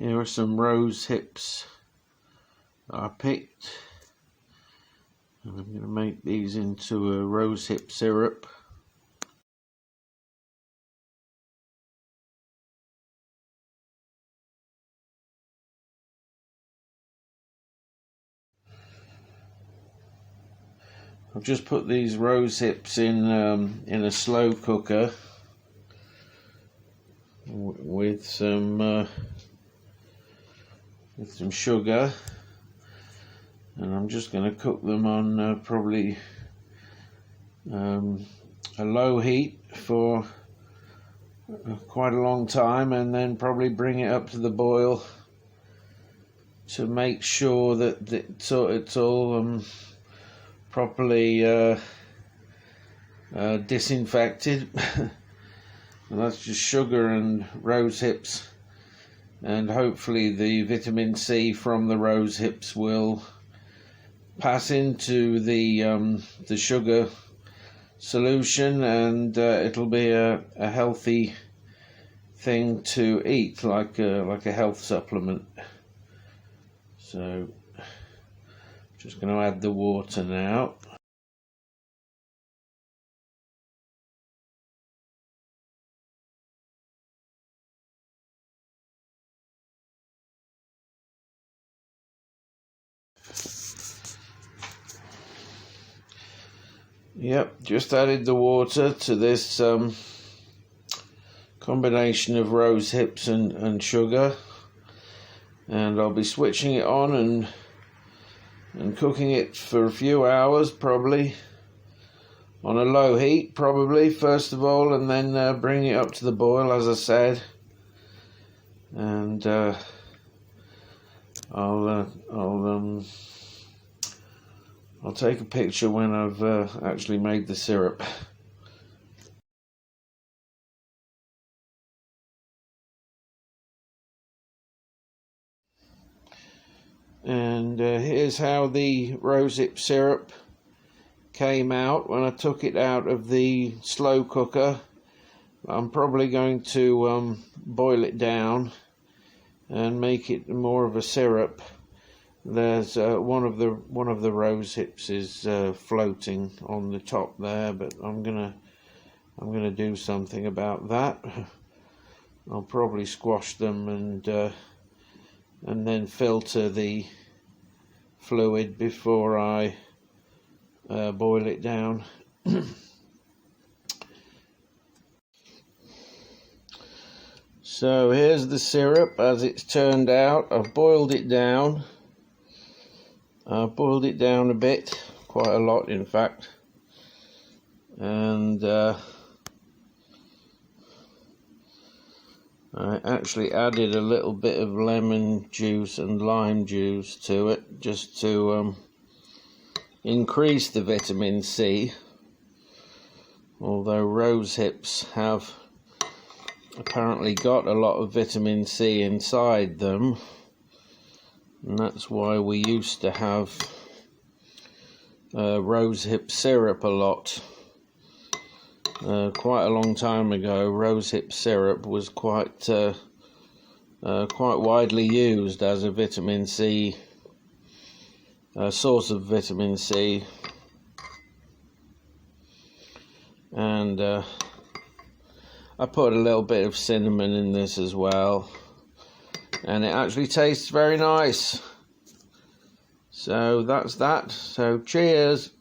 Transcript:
Here are some rose hips I picked, and I'm going to make these into a rosehip syrup. I've just put these rose hips in a slow cooker with some sugar, and I'm just going to cook them on probably a low heat for quite a long time, and then probably bring it up to the boil to make sure that it's all properly disinfected. And that's just sugar and rose hips, and hopefully the vitamin C from the rose hips will pass into the sugar solution, and it'll be a healthy thing to eat, like a health supplement. So just going to add the water now. Yep, just added the water to this combination of rose hips and sugar, and I'll be switching it on and cooking it for a few hours, probably on a low heat, probably first of all, and then bring it up to the boil, as I said. And I'll take a picture when I've actually made the syrup. And here's how the rosehip syrup came out when I took it out of the slow cooker. I'm probably going to boil it down and make it more of a syrup. There's one of the rose hips is floating on the top there, but I'm gonna do something about that. I'll probably squash them and then filter the fluid before I boil it down. So here's the syrup as it's turned out. I've boiled it down. I've boiled it down a bit, quite a lot in fact, and I actually added a little bit of lemon juice and lime juice to it, just to increase the vitamin C, although rose hips have apparently got a lot of vitamin C inside them, and that's why we used to have rosehip syrup a lot. Quite a long time ago, rosehip syrup was quite widely used as a vitamin C source of vitamin C, and I put a little bit of cinnamon in this as well, and it actually tastes very nice. So that's that. So cheers.